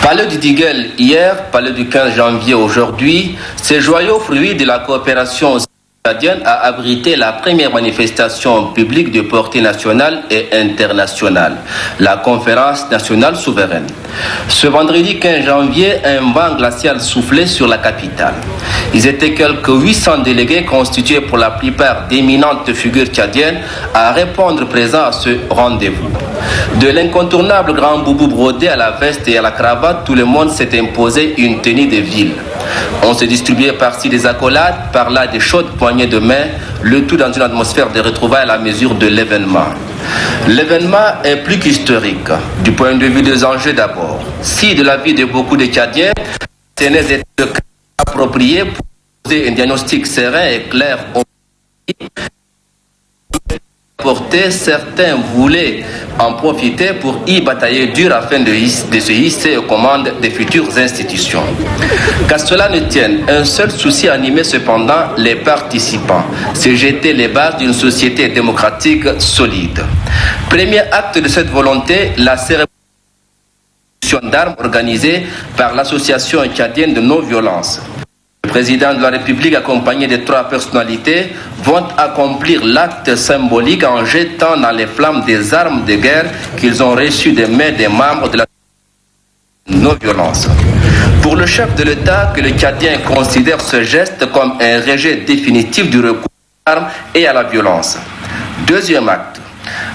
Palais du Diguel hier, palais du 15 janvier aujourd'hui, ces joyaux fruits de la coopération tchadienne a abrité la première manifestation publique de portée nationale et internationale, la conférence nationale souveraine. Ce vendredi 15 janvier, un vent glacial soufflait sur la capitale. Ils étaient quelques 800 délégués constitués pour la plupart d'éminentes figures tchadiennes à répondre présents à ce rendez-vous. De l'incontournable grand boubou brodé à la veste et à la cravate, tout le monde s'est imposé une tenue de ville. On se distribuait par-ci des accolades, par-là des chaudes poignées de main, le tout dans une atmosphère de retrouvailles à la mesure de l'événement. L'événement est plus qu'historique, du point de vue des enjeux d'abord. Si de l'avis de beaucoup de Tchadiens, ce n'est approprié pour poser un diagnostic serein et clair au pays, certains voulaient en profiter pour y batailler dur afin de se hisser aux commandes des futures institutions. Qu'à cela ne tienne, un seul souci animait cependant les participants, c'est jeter les bases d'une société démocratique solide. Premier acte de cette volonté, la cérémonie d'armes organisée par l'association tchadienne de non-violence. Le président de la République, accompagné de 3 personnalités, vont accomplir l'acte symbolique en jetant dans les flammes des armes de guerre qu'ils ont reçues des mains des membres de la non-violence. Pour le chef de l'État, que le Tchadien considère ce geste comme un rejet définitif du recours à l'arme et à la violence. Deuxième acte,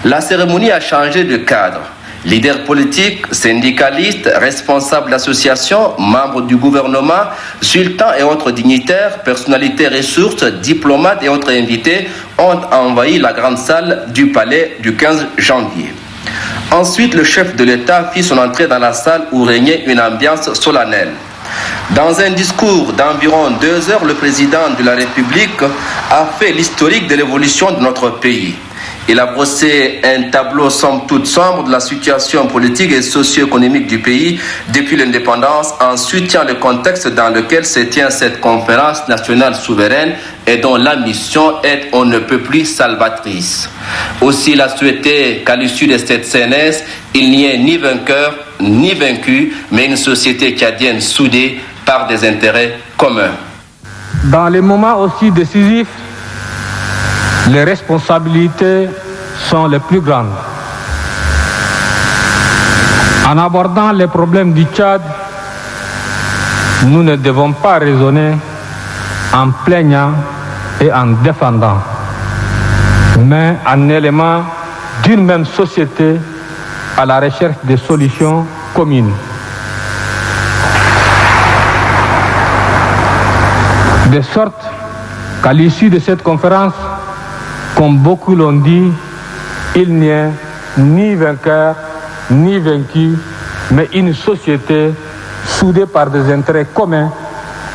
la cérémonie a changé de cadre. Leaders politiques, syndicalistes, responsables d'associations, membres du gouvernement, sultans et autres dignitaires, personnalités ressources, diplomates et autres invités ont envahi la grande salle du palais du 15 janvier. Ensuite, le chef de l'État fit son entrée dans la salle où régnait une ambiance solennelle. Dans un discours d'environ 2 heures, le président de la République a fait l'historique de l'évolution de notre pays. Il a brossé un tableau somme toute sombre de la situation politique et socio-économique du pays depuis l'indépendance, en soutient le contexte dans lequel se tient cette conférence nationale souveraine et dont la mission est on ne peut plus salvatrice. Aussi, il a souhaité qu'à l'issue de cette CNS, il n'y ait ni vainqueur ni vaincu, mais une société tchadienne soudée par des intérêts communs. Dans les moments aussi décisifs, les responsabilités sont les plus grandes. En abordant les problèmes du Tchad, nous ne devons pas raisonner en plaignant et en défendant, mais en élément d'une même société à la recherche de solutions communes. De sorte qu'à l'issue de cette conférence, comme beaucoup l'ont dit, il n'y a ni vainqueur ni vaincu, mais une société soudée par des intérêts communs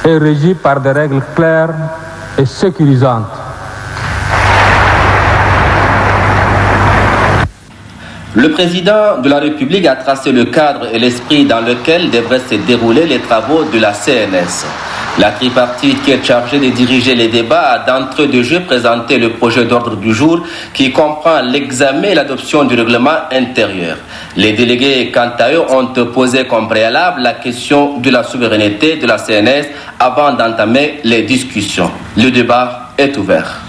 et régie par des règles claires et sécurisantes. Le président de la République a tracé le cadre et l'esprit dans lequel devraient se dérouler les travaux de la CNS. La tripartite qui est chargée de diriger les débats a d'entrée de jeu présenté le projet d'ordre du jour qui comprend l'examen et l'adoption du règlement intérieur. Les délégués, quant à eux, ont posé comme préalable la question de la souveraineté de la CNS avant d'entamer les discussions. Le débat est ouvert.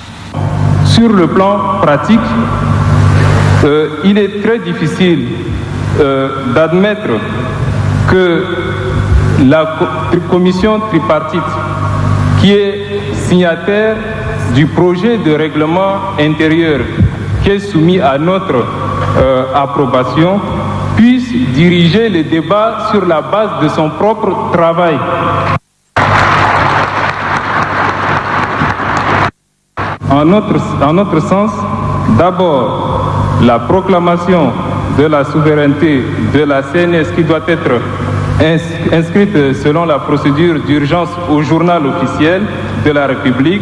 Sur le plan pratique, il est très difficile d'admettre que la commission tripartite, qui est signataire du projet de règlement intérieur qui est soumis à notre approbation, puisse diriger les débats sur la base de son propre travail. En notre sens, d'abord, la proclamation de la souveraineté de la CNS qui doit être inscrite selon la procédure d'urgence au journal officiel de la République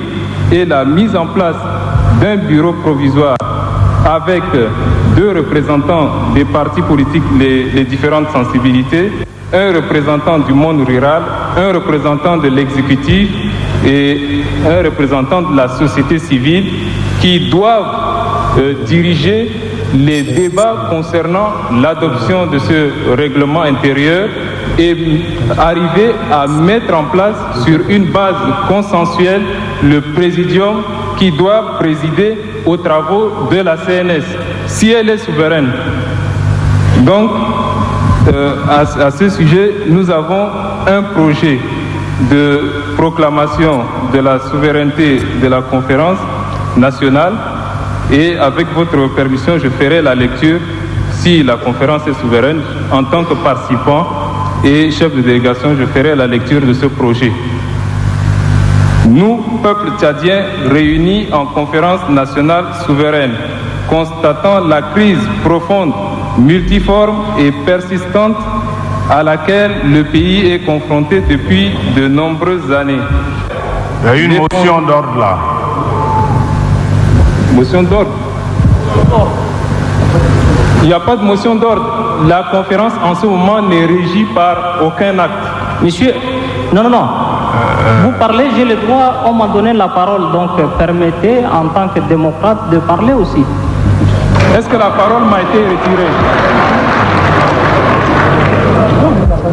et la mise en place d'un bureau provisoire avec 2 représentants des partis politiques, les différentes sensibilités, un représentant du monde rural, un représentant de l'exécutif et un représentant de la société civile qui doivent diriger les débats concernant l'adoption de ce règlement intérieur et arriver à mettre en place sur une base consensuelle le présidium qui doit présider aux travaux de la CNS, si elle est souveraine. Donc, à ce sujet, nous avons un projet de proclamation de la souveraineté de la conférence nationale et avec votre permission, je ferai la lecture, si la conférence est souveraine, en tant que participant et chef de délégation, je ferai la lecture de ce projet. Nous, peuple tchadien réunis en conférence nationale souveraine, constatant la crise profonde, multiforme et persistante à laquelle le pays est confronté depuis de nombreuses années. Il y a une motion d'ordre là. Motion d'ordre? Il n'y a pas de motion d'ordre. La conférence en ce moment n'est régie par aucun acte. Monsieur, non. Vous parlez, j'ai le droit, on m'a donné la parole, donc permettez en tant que démocrate de parler aussi. Est-ce que la parole m'a été retirée?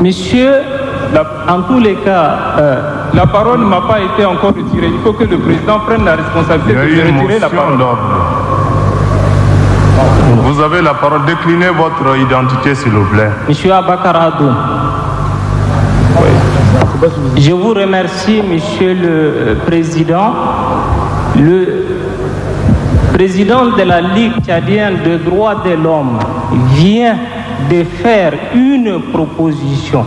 Monsieur, en tous les cas... la parole ne m'a pas été encore retirée. Il faut que le président prenne la responsabilité de retirer la parole. Vous avez la parole. Déclinez votre identité, s'il vous plaît. Monsieur Abakar Adou. Je vous remercie, Monsieur le Président. Le président de la Ligue tchadienne des droits de l'homme vient de faire une proposition.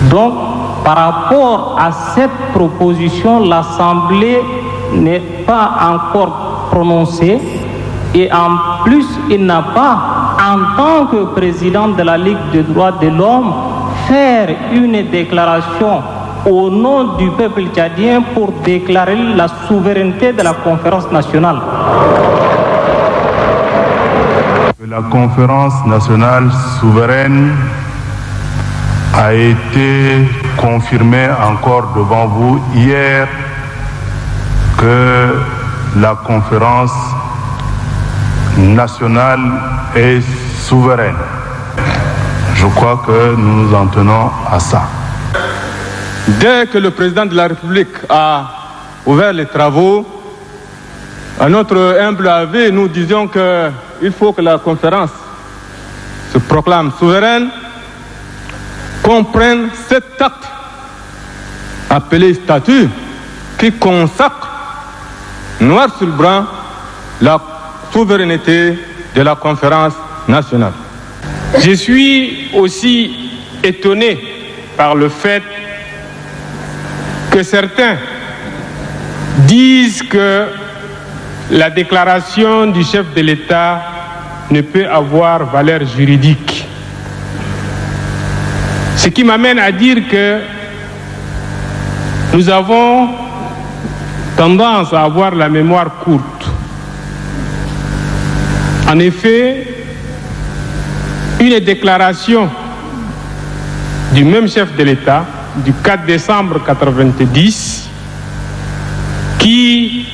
Donc, par rapport à cette proposition, l'Assemblée n'est pas encore prononcée et en plus, il n'a pas, en tant que président de la Ligue des droits de l'homme, faire une déclaration au nom du peuple tchadien pour déclarer la souveraineté de la conférence nationale. La conférence nationale souveraine a été confirmée encore devant vous hier que la conférence nationale est souveraine. Je crois que nous nous en tenons à ça. Dès que le président de la République a ouvert les travaux, à notre humble avis, nous disions qu'il faut que la conférence se proclame souveraine, qu'on prenne cet acte appelé statut qui consacre noir sur blanc la souveraineté de la conférence nationale. Je suis aussi étonné par le fait que certains disent que la déclaration du chef de l'État ne peut avoir valeur juridique. Ce qui m'amène à dire que nous avons tendance à avoir la mémoire courte. En effet, une déclaration du même chef de l'État du 4 décembre 1990 qui,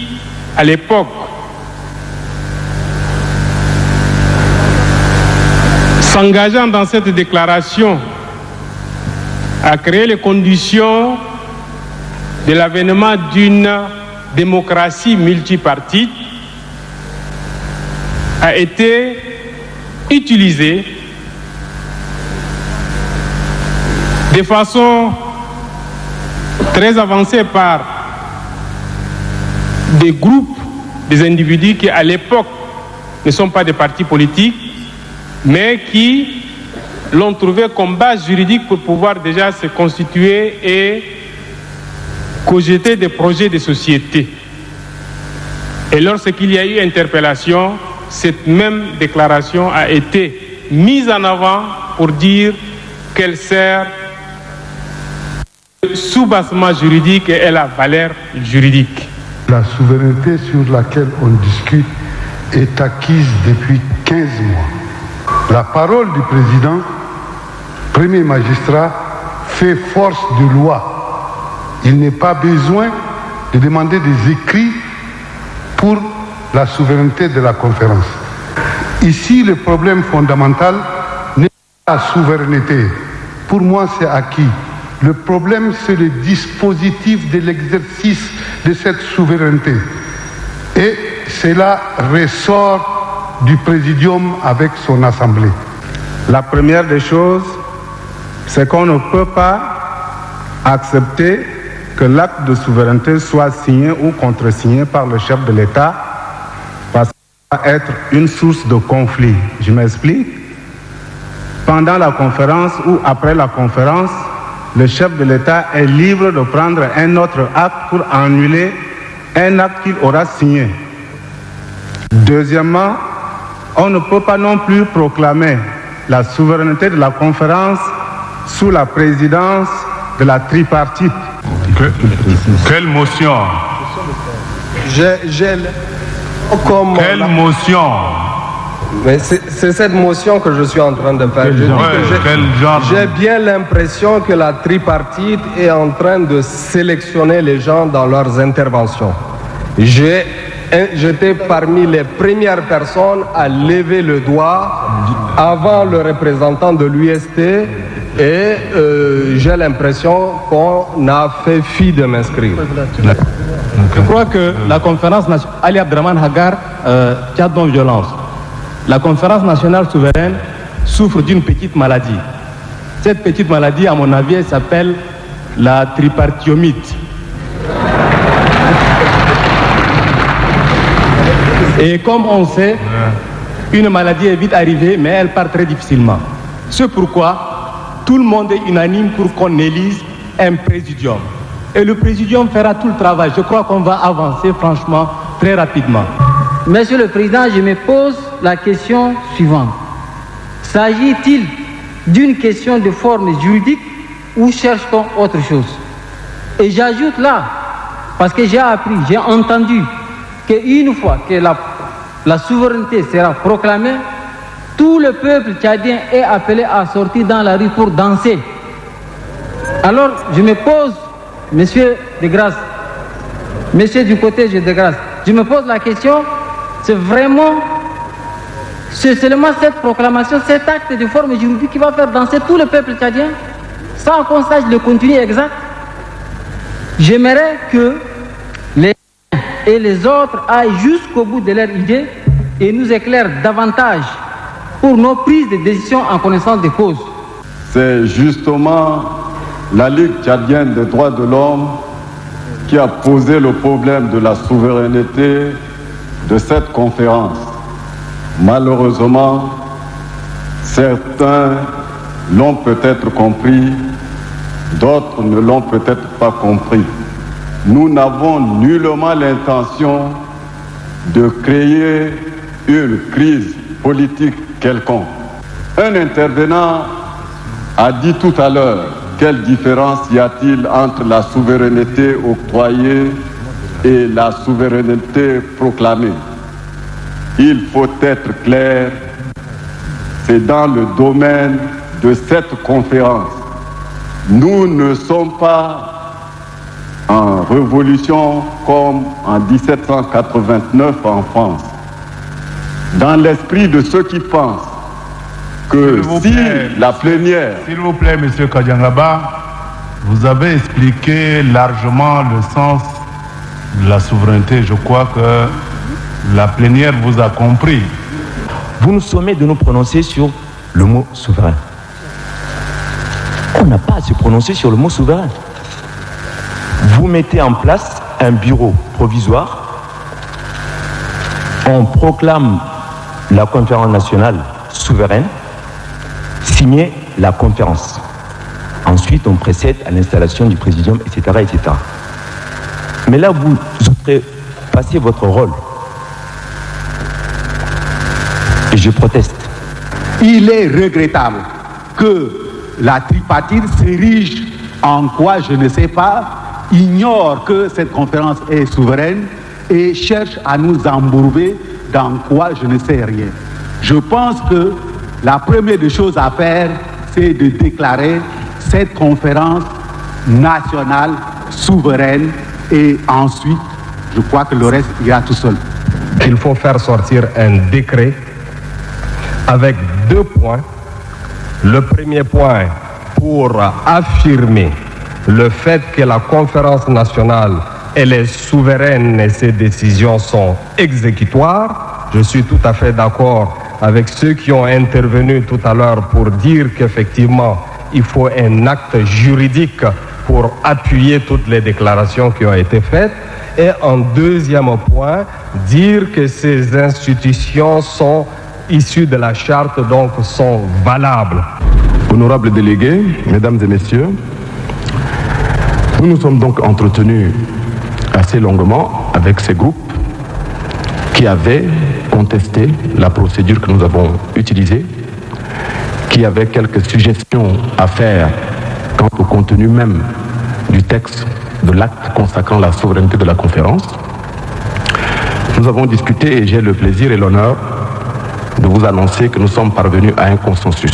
à l'époque, s'engageant dans cette déclaration à créer les conditions de l'avènement d'une démocratie multipartite, a été utilisé de façon très avancée par des groupes, des individus qui à l'époque ne sont pas des partis politiques, mais qui l'ont trouvé comme base juridique pour pouvoir déjà se constituer et cogiter des projets de société. Et lorsqu'il y a eu interpellation, cette même déclaration a été mise en avant pour dire qu'elle sert de soubassement juridique et elle a valeur juridique. La souveraineté sur laquelle on discute est acquise depuis 15 mois. La parole du président premier magistrat fait force de loi. Il n'est pas besoin de demander des écrits pour la souveraineté de la conférence. Ici, le problème fondamental n'est pas la souveraineté. Pour moi, c'est acquis. Le problème, c'est le dispositif de l'exercice de cette souveraineté. Et cela ressort du présidium avec son assemblée. La première des choses, c'est qu'on ne peut pas accepter que l'acte de souveraineté soit signé ou contresigné par le chef de l'État parce que ça va être une source de conflit. Je m'explique. Pendant la conférence ou après la conférence, le chef de l'État est libre de prendre un autre acte pour annuler un acte qu'il aura signé. Deuxièmement, on ne peut pas non plus proclamer la souveraineté de la conférence sous la présidence de la tripartite. Quelle motion? Quelle motion? Mais c'est cette motion que je suis en train de faire. J'ai bien l'impression que la tripartite est en train de sélectionner les gens dans leurs interventions. J'étais parmi les premières personnes à lever le doigt avant le représentant de l'UST et j'ai l'impression qu'on a fait fi de m'inscrire. Je crois que la conférence nationale, Ali Abdraman Hagar, tient donc violence. La conférence nationale souveraine souffre d'une petite maladie. Cette petite maladie, à mon avis, elle s'appelle la tripartiomite. Et comme on sait, une maladie est vite arrivée, mais elle part très difficilement. C'est pourquoi tout le monde est unanime pour qu'on élise un présidium. Et le présidium fera tout le travail. Je crois qu'on va avancer franchement très rapidement. Monsieur le Président, je me pose la question suivante. S'agit-il d'une question de forme juridique ou cherche-t-on autre chose? Et j'ajoute là, parce que j'ai appris, j'ai entendu qu'une fois que la souveraineté sera proclamée, tout le peuple tchadien est appelé à sortir dans la rue pour danser. Alors, je me pose, monsieur de Grâce, monsieur du côté de Grâce, je me pose la question, c'est seulement cette proclamation, cet acte de forme juridique qui va faire danser tout le peuple tchadien, sans qu'on sache le contenu exact. J'aimerais que les uns et les autres aillent jusqu'au bout de leur idée et nous éclairent davantage pour nos prises de décision en connaissance de cause. C'est justement la Ligue tchadienne des droits de l'homme qui a posé le problème de la souveraineté de cette conférence. Malheureusement, certains l'ont peut-être compris, d'autres ne l'ont peut-être pas compris. Nous n'avons nullement l'intention de créer une crise politique quelconque. Un intervenant a dit tout à l'heure, quelle différence y a-t-il entre la souveraineté octroyée et la souveraineté proclamée? Il faut être clair, c'est dans le domaine de cette conférence. Nous ne sommes pas en révolution comme en 1789 en France. Dans l'esprit de ceux qui pensent que si la plénière... S'il vous plaît, Monsieur Kadiangaba, vous avez expliqué largement le sens de la souveraineté. Je crois que la plénière vous a compris. Vous nous sommez de nous prononcer sur le mot souverain. On n'a pas à se prononcer sur le mot souverain. Vous mettez en place un bureau provisoire. On proclame la conférence nationale souveraine. Signer la conférence. Ensuite, on précède à l'installation du présidium, etc., etc. Mais là, vous passez votre rôle. Et je proteste. Il est regrettable que la tripartite s'érige en quoi, je ne sais pas, ignore que cette conférence est souveraine et cherche à nous embourber dans quoi, je ne sais rien. Je pense que la première des choses à faire, c'est de déclarer cette conférence nationale souveraine et ensuite, je crois que le reste ira tout seul. Il faut faire sortir un décret avec 2 points. Le premier point pour affirmer le fait que la conférence nationale, elle est souveraine et ses décisions sont exécutoires. Je suis tout à fait d'accord avec ceux qui ont intervenu tout à l'heure pour dire qu'effectivement, il faut un acte juridique pour appuyer toutes les déclarations qui ont été faites. Et en deuxième point, dire que ces institutions sont issues de la charte, donc sont valables. Honorables délégués, mesdames et messieurs, nous nous sommes donc entretenus assez longuement avec ces groupes qui avaient contesté la procédure que nous avons utilisée, qui avaient quelques suggestions à faire quant au contenu même du texte de l'acte consacrant la souveraineté de la conférence. Nous avons discuté et j'ai le plaisir et l'honneur de vous annoncer que nous sommes parvenus à un consensus.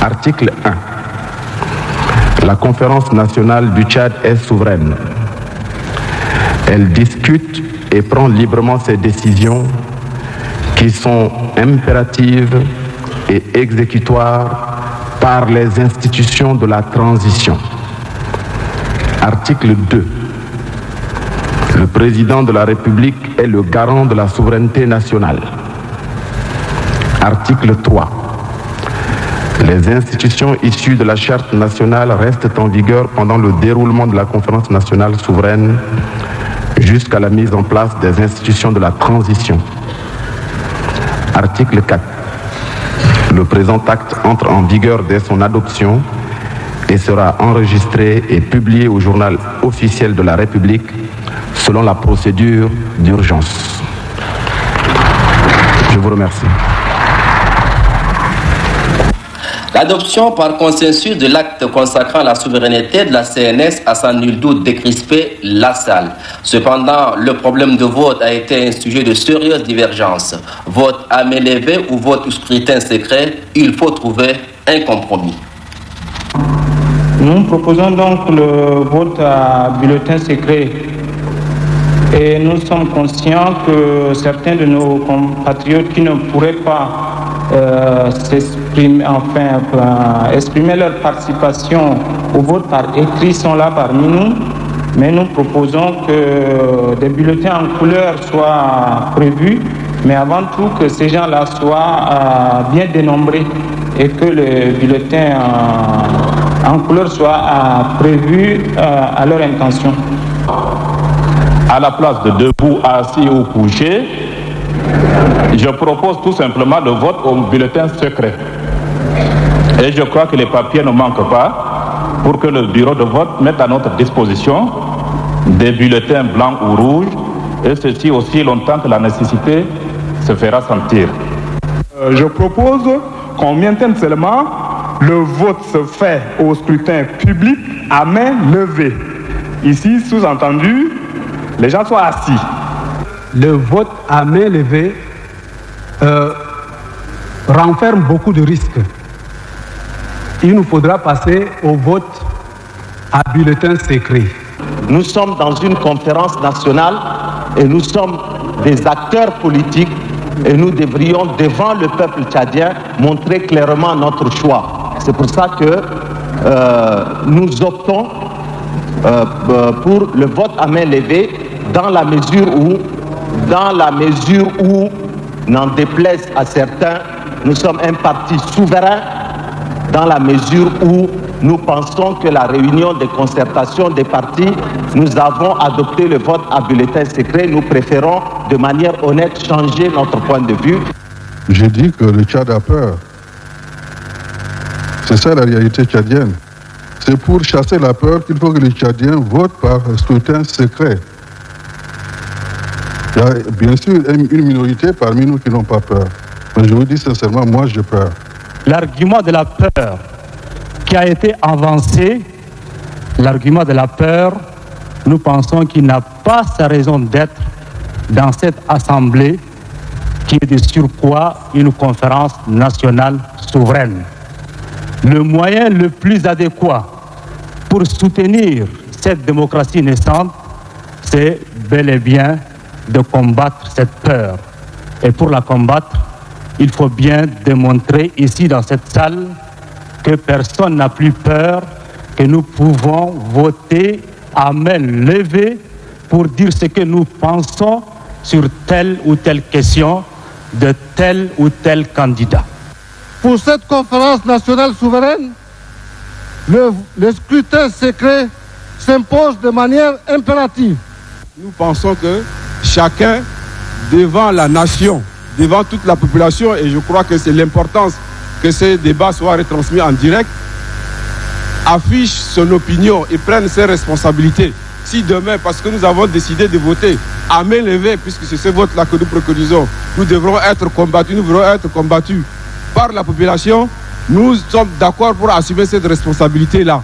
Article 1. La conférence nationale du Tchad est souveraine. Elle discute et prend librement ses décisions qui sont impératives et exécutoires par les institutions de la transition. Article 2. Le président de la République est le garant de la souveraineté nationale. Article 3. Les institutions issues de la charte nationale restent en vigueur pendant le déroulement de la conférence nationale souveraine jusqu'à la mise en place des institutions de la transition. Article 4. Le présent acte entre en vigueur dès son adoption et sera enregistré et publié au journal officiel de la République selon la procédure d'urgence. Je vous remercie. L'adoption par consensus de l'acte consacrant la souveraineté de la CNS a sans nul doute décrispé la salle. Cependant, le problème de vote a été un sujet de sérieuses divergences. Vote à main levée ou vote au scrutin secret, il faut trouver un compromis. Nous proposons donc le vote à bulletin secret. Et nous sommes conscients que certains de nos compatriotes qui ne pourraient pas exprimer leur participation au vote par écrit sont là parmi nous, mais nous proposons que des bulletins en couleur soient prévus, mais avant tout que ces gens-là soient bien dénombrés et que les bulletins en couleur soient prévus à leur intention. À la place de debout, assis ou couché, je propose tout simplement le vote au bulletin secret. Et je crois que les papiers ne manquent pas pour que le bureau de vote mette à notre disposition des bulletins blancs ou rouges, et ceci aussi longtemps que la nécessité se fera sentir. Je propose qu'on maintienne seulement le vote se fait au scrutin public à main levée. Ici, sous-entendu, les gens soient assis. Le vote à main levée renferme beaucoup de risques. Il nous faudra passer au vote à bulletin secret. Nous sommes dans une conférence nationale et nous sommes des acteurs politiques et nous devrions, devant le peuple tchadien, montrer clairement notre choix. C'est pour ça que nous optons pour le vote à main levée dans la mesure où, n'en déplaise à certains, nous sommes un parti souverain dans la mesure où nous pensons que la réunion de concertation des partis, nous avons adopté le vote à bulletin secret. Nous préférons de manière honnête changer notre point de vue. J'ai dit que le Tchad a peur. C'est ça la réalité tchadienne. C'est pour chasser la peur qu'il faut que les Tchadiens votent par scrutin secret. Il y a bien sûr une minorité parmi nous qui n'ont pas peur. Mais je vous dis sincèrement, moi j'ai peur. L'argument de la peur qui a été avancé, l'argument de la peur, nous pensons qu'il n'a pas sa raison d'être dans cette assemblée qui est de surcroît une conférence nationale souveraine. le moyen le plus adéquat pour soutenir cette démocratie naissante, c'est bel et bien de combattre cette peur. Et pour la combattre, il faut bien démontrer ici dans cette salle que personne n'a plus peur, que nous pouvons voter à main levée pour dire ce que nous pensons sur telle ou telle question de tel ou tel candidat. Pour cette conférence nationale souveraine, le scrutin secret s'impose de manière impérative. Nous pensons que chacun, devant la nation, devant toute la population, et je crois que c'est l'importance que ces débats soient retransmis en direct, affiche son opinion et prenne ses responsabilités. Si demain, parce que nous avons décidé de voter à main levée, puisque c'est ce vote-là que nous préconisons, nous devrons être combattus par la population, nous sommes d'accord pour assumer cette responsabilité-là.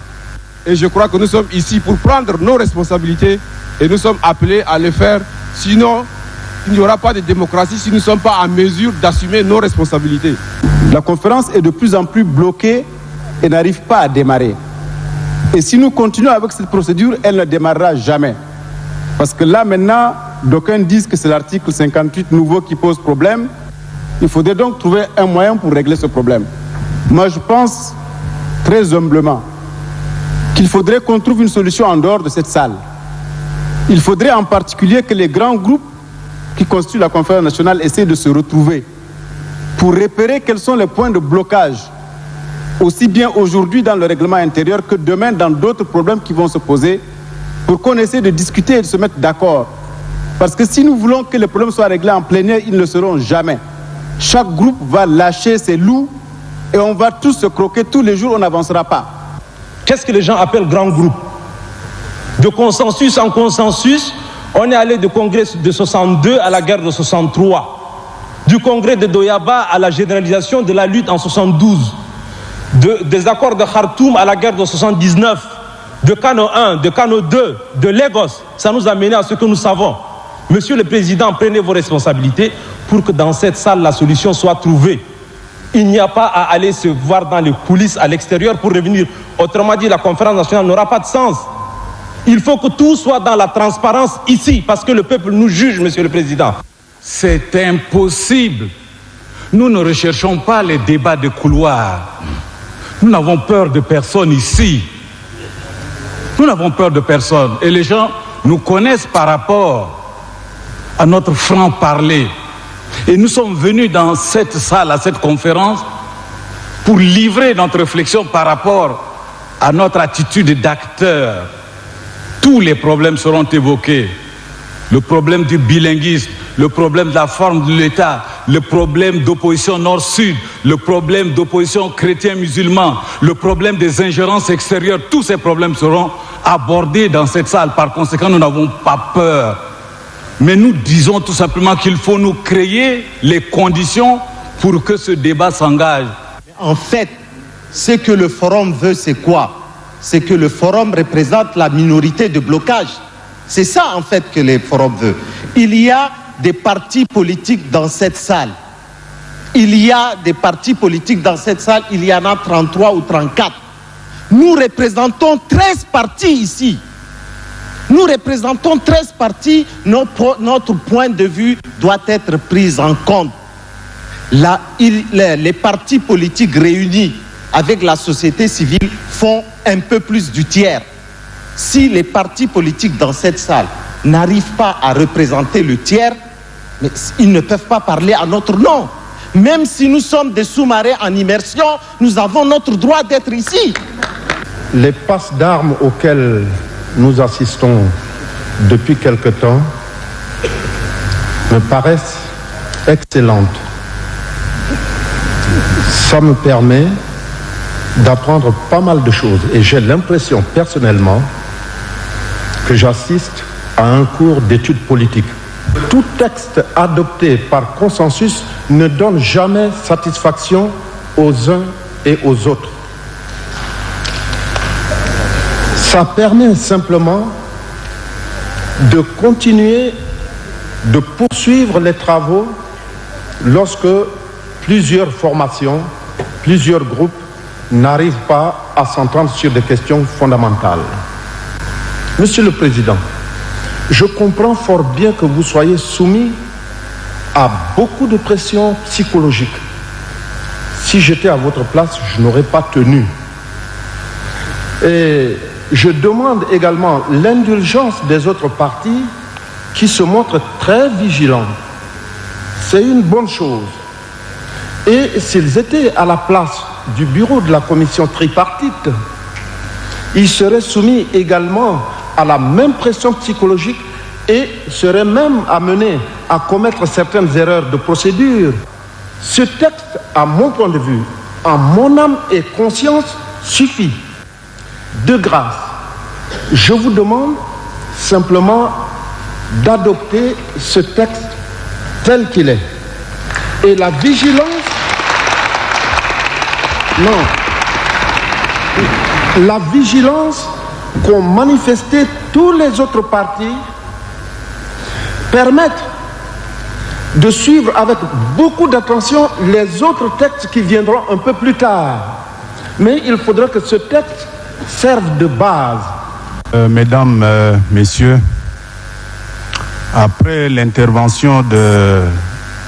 Et je crois que nous sommes ici pour prendre nos responsabilités et nous sommes appelés à le faire. Sinon, il n'y aura pas de démocratie si nous ne sommes pas en mesure d'assumer nos responsabilités. La conférence est de plus en plus bloquée et n'arrive pas à démarrer. Et si nous continuons avec cette procédure, elle ne démarrera jamais. Parce que là, maintenant, d'aucuns disent que c'est l'article 58 nouveau qui pose problème. Il faudrait donc trouver un moyen pour régler ce problème. Moi, je pense, très humblement, qu'il faudrait qu'on trouve une solution en dehors de cette salle. Il faudrait en particulier que les grands groupes qui constituent la conférence nationale essaient de se retrouver pour repérer quels sont les points de blocage, aussi bien aujourd'hui dans le règlement intérieur que demain dans d'autres problèmes qui vont se poser, pour qu'on essaie de discuter et de se mettre d'accord. Parce que si nous voulons que les problèmes soient réglés en plénière, ils ne le seront jamais. Chaque groupe va lâcher ses loups et on va tous se croquer tous les jours, on n'avancera pas. Qu'est-ce que les gens appellent grand groupe? De consensus en consensus, on est allé du congrès de 62 à la guerre de 63. Du congrès de Doyaba à la généralisation de la lutte en 72. Des accords de Khartoum à la guerre de 79. De Kano 1, de Kano 2, de Lagos. Ça nous a mené à ce que nous savons. Monsieur le Président, prenez vos responsabilités pour que dans cette salle, la solution soit trouvée. Il n'y a pas à aller se voir dans les coulisses à l'extérieur pour revenir. Autrement dit, la conférence nationale n'aura pas de sens. Il faut que tout soit dans la transparence ici, parce que le peuple nous juge, Monsieur le Président. C'est impossible. Nous ne recherchons pas les débats de couloir. Nous n'avons peur de personne ici. Nous n'avons peur de personne. Et les gens nous connaissent par rapport à notre franc-parler. Et nous sommes venus dans cette salle, à cette conférence, pour livrer notre réflexion par rapport à notre attitude d'acteur. Tous les problèmes seront évoqués. Le problème du bilinguisme, le problème de la forme de l'État, le problème d'opposition nord-sud, le problème d'opposition chrétien-musulman, le problème des ingérences extérieures, tous ces problèmes seront abordés dans cette salle. Par conséquent, nous n'avons pas peur. Mais nous disons tout simplement qu'il faut nous créer les conditions pour que ce débat s'engage. En fait, ce que le forum veut, c'est quoi? C'est que le forum représente la minorité de blocage. C'est ça, en fait, que le forum veut. Il y a des partis politiques dans cette salle. Il y a des partis politiques dans cette salle. Il y en a 33 ou 34. Nous représentons 13 partis ici. Nous représentons 13 partis. Notre point de vue doit être pris en compte. Les partis politiques réunis avec la société civile font un peu plus du tiers. Si les partis politiques dans cette salle n'arrivent pas à représenter le tiers, mais ils ne peuvent pas parler à notre nom. Même si nous sommes des sous-marins en immersion, nous avons notre droit d'être ici. Les passes d'armes auxquelles nous assistons depuis quelque temps me paraissent excellentes. Ça me permet d'apprendre pas mal de choses et j'ai l'impression personnellement que j'assiste à un cours d'études politiques. Tout texte adopté par consensus ne donne jamais satisfaction aux uns et aux autres. Ça permet simplement de continuer, de poursuivre les travaux lorsque plusieurs formations, plusieurs groupes n'arrivent pas à s'entendre sur des questions fondamentales. Monsieur le Président, je comprends fort bien que vous soyez soumis à beaucoup de pression psychologique. Si j'étais à votre place, je n'aurais pas tenu. Et je demande également l'indulgence des autres partis qui se montrent très vigilants. C'est une bonne chose. Et s'ils étaient à la place du bureau de la commission tripartite, ils seraient soumis également à la même pression psychologique et seraient même amenés à commettre certaines erreurs de procédure. Ce texte, à mon point de vue, en mon âme et conscience, suffit. De grâce, je vous demande simplement d'adopter ce texte tel qu'il est. Et la vigilance, la vigilance qu'ont manifesté tous les autres partis permettent de suivre avec beaucoup d'attention les autres textes qui viendront un peu plus tard. Mais il faudra que ce texte serve de base. Mesdames, Messieurs, après l'intervention de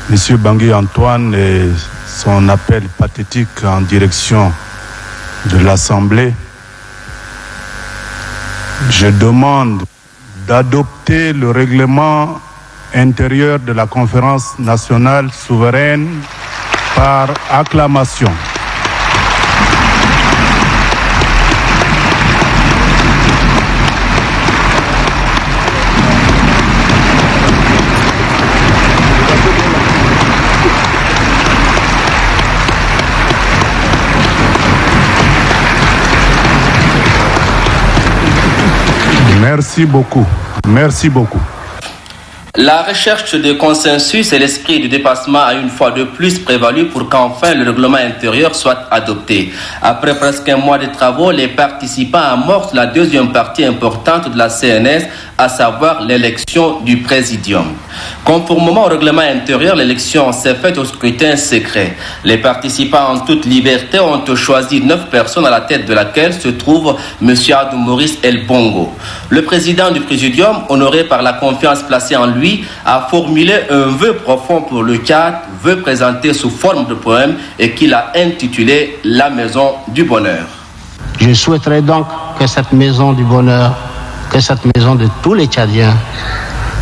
M. Bangui Antoine et son appel pathétique en direction de l'Assemblée, je demande d'adopter le règlement intérieur de la Conférence nationale souveraine par acclamation. Merci beaucoup. Merci beaucoup. La recherche de consensus et l'esprit de dépassement a une fois de plus prévalu pour qu'enfin le règlement intérieur soit adopté. Après presque un mois de travaux, les participants amorcent la deuxième partie importante de la CNS, à savoir l'élection du présidium. Conformément au règlement intérieur, l'élection s'est faite au scrutin secret. Les participants en toute liberté ont choisi 9 personnes à la tête de laquelle se trouve M. Adou Maurice El Bongo. Le président du présidium, honoré par la confiance placée en lui, a formulé un vœu profond pour le cadre, vœu présenté sous forme de poème et qu'il a intitulé La Maison du Bonheur. Je souhaiterais donc que cette maison du bonheur, que cette maison de tous les Tchadiens,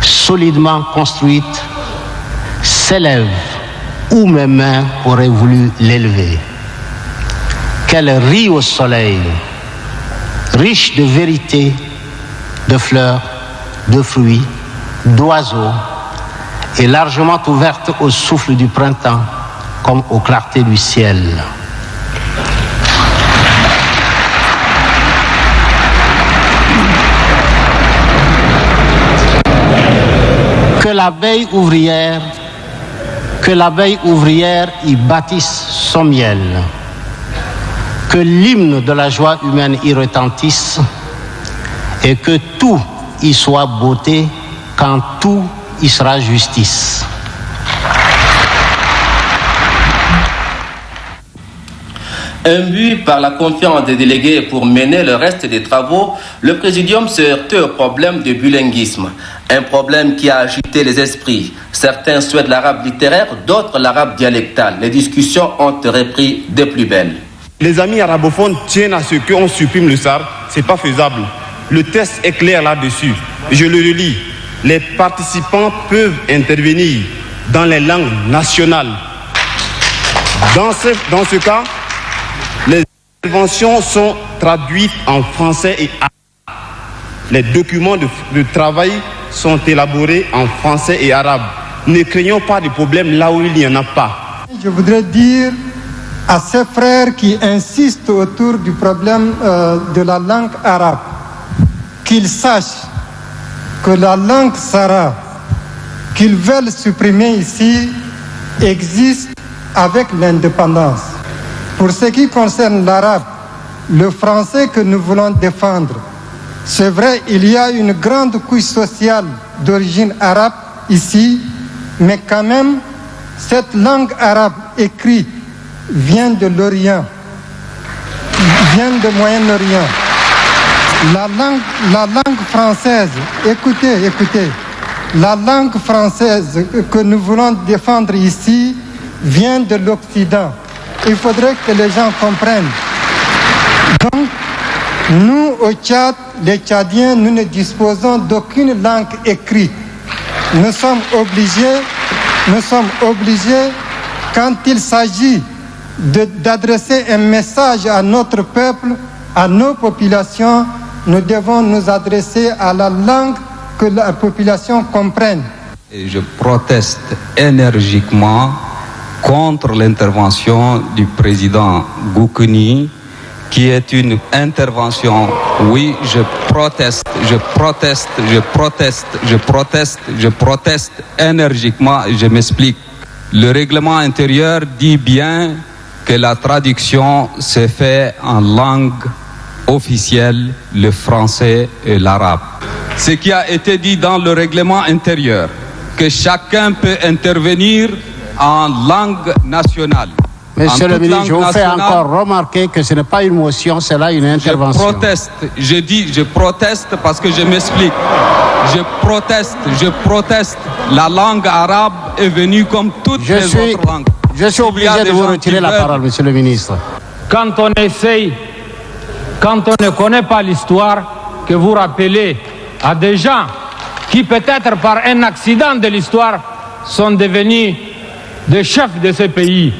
solidement construite, s'élève où mes mains auraient voulu l'élever. Qu'elle rie au soleil, riche de vérité, de fleurs, de fruits, d'oiseaux, et largement ouverte au souffle du printemps comme aux clartés du ciel. Que la veille ouvrière y bâtisse son miel, que l'hymne de la joie humaine y retentisse et que tout y soit beauté quand tout y sera justice. Imbu par la confiance des délégués pour mener le reste des travaux, le présidium s'est heurté au problème du bilinguisme. Un problème qui a agité les esprits. Certains souhaitent l'arabe littéraire, d'autres l'arabe dialectal. Les discussions ont repris de plus belle. Les amis arabophones tiennent à ce qu'on supprime le SAR. C'est pas faisable. Le test est clair là-dessus. Je le relis. Les participants peuvent intervenir dans les langues nationales. Dans ce cas, les interventions sont traduites en français et arabe. Les documents de travail sont élaborés en français et arabe. Ne craignons pas de problème là où il n'y en a pas. Je voudrais dire à ces frères qui insistent autour du problème de la langue arabe qu'ils sachent que la langue sara qu'ils veulent supprimer ici existe avec l'indépendance. Pour ce qui concerne l'arabe, le français que nous voulons défendre, c'est vrai, il y a une grande couche sociale d'origine arabe ici, mais quand même, cette langue arabe écrite vient de l'Orient. viennent du Moyen-Orient. La langue française, écoutez, la langue française que nous voulons défendre ici vient de l'Occident. Il faudrait que les gens comprennent. Donc, nous, au Tchad, les Tchadiens, nous ne disposons d'aucune langue écrite. Nous sommes obligés, quand il s'agit d'adresser un message à notre peuple, à nos populations, nous devons nous adresser à la langue que la population comprenne. Et je proteste énergiquement contre l'intervention du président Goukouni, qui est une intervention, oui, je proteste énergiquement, et je m'explique. Le règlement intérieur dit bien que la traduction se fait en langue officielle, le français et l'arabe. Ce qui a été dit dans le règlement intérieur, que chacun peut intervenir en langue nationale. Monsieur le ministre, je vous fais encore remarquer que ce n'est pas une motion, c'est là une intervention. Je proteste parce que je m'explique. Je proteste. La langue arabe est venue comme toutes les autres langues. Je suis obligé de vous retirer la parole, monsieur le ministre. Quand on ne connaît pas l'histoire, que vous rappelez à des gens qui peut-être par un accident de l'histoire sont devenus des chefs de ce pays,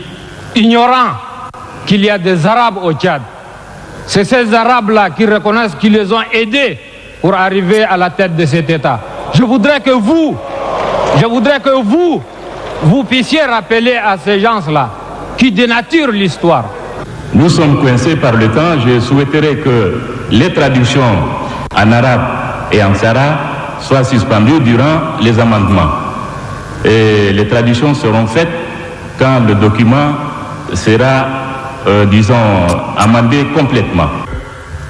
ignorant qu'il y a des Arabes au Tchad. C'est ces Arabes-là qui reconnaissent qu'ils les ont aidés pour arriver à la tête de cet État. Je voudrais que vous puissiez rappeler à ces gens-là qui dénaturent l'histoire. Nous sommes coincés par le temps. Je souhaiterais que les traductions en arabe et en sara soient suspendues durant les amendements. Et les traductions seront faites quand le document sera, amendé complètement.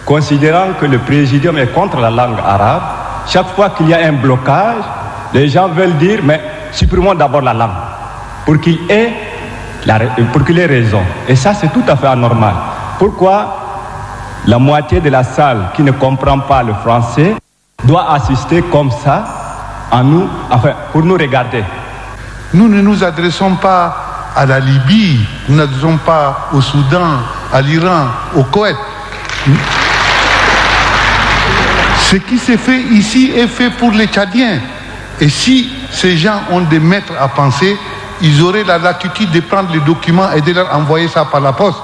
Considérant que le présidium est contre la langue arabe, chaque fois qu'il y a un blocage, les gens veulent dire, mais supprimons d'abord la langue, pour qu'il ait raison. Et ça, c'est tout à fait anormal. Pourquoi la moitié de la salle qui ne comprend pas le français doit assister comme ça à nous, pour nous regarder? Nous ne nous adressons pas à la Libye, nous n'adressons pas au Soudan, à l'Iran, au Koweït. Ce qui s'est fait ici est fait pour les Tchadiens. Et si ces gens ont des maîtres à penser, ils auraient la latitude de prendre les documents et de leur envoyer ça par la poste.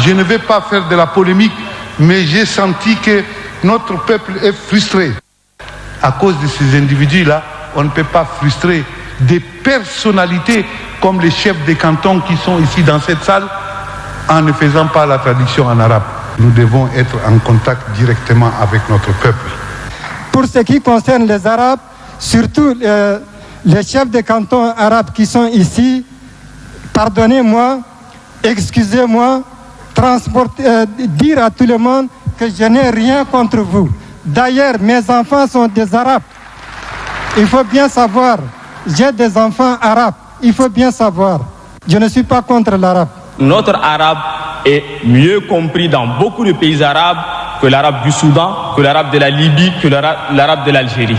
Je ne vais pas faire de la polémique, mais j'ai senti que notre peuple est frustré. À cause de ces individus-là, on ne peut pas frustrer des personnalités comme les chefs des cantons qui sont ici dans cette salle en ne faisant pas la traduction en arabe. Nous devons être en contact directement avec notre peuple. Pour ce qui concerne les Arabes, surtout les chefs des cantons arabes qui sont ici, pardonnez-moi, excusez-moi, dire à tout le monde que je n'ai rien contre vous. D'ailleurs, mes enfants sont des Arabes. Il faut bien savoir, j'ai des enfants arabes. Il faut bien savoir, je ne suis pas contre l'arabe. Notre arabe est mieux compris dans beaucoup de pays arabes que l'arabe du Soudan, que l'arabe de la Libye, que l'arabe de l'Algérie.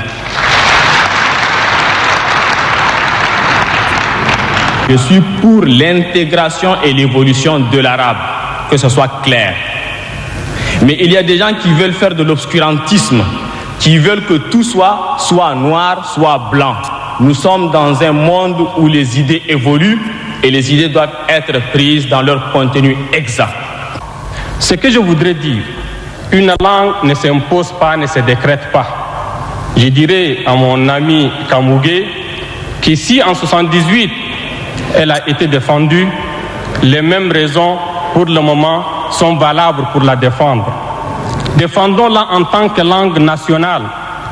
Je suis pour l'intégration et l'évolution de l'arabe, que ce soit clair. Mais il y a des gens qui veulent faire de l'obscurantisme, qui veulent que tout soit noir, soit blanc. Nous sommes dans un monde où les idées évoluent et les idées doivent être prises dans leur contenu exact. Ce que je voudrais dire, une langue ne s'impose pas, ne se décrète pas. Je dirais à mon ami Kamougué que si en 1978, elle a été défendue, les mêmes raisons pour le moment sont valables pour la défendre. Défendons-la en tant que langue nationale,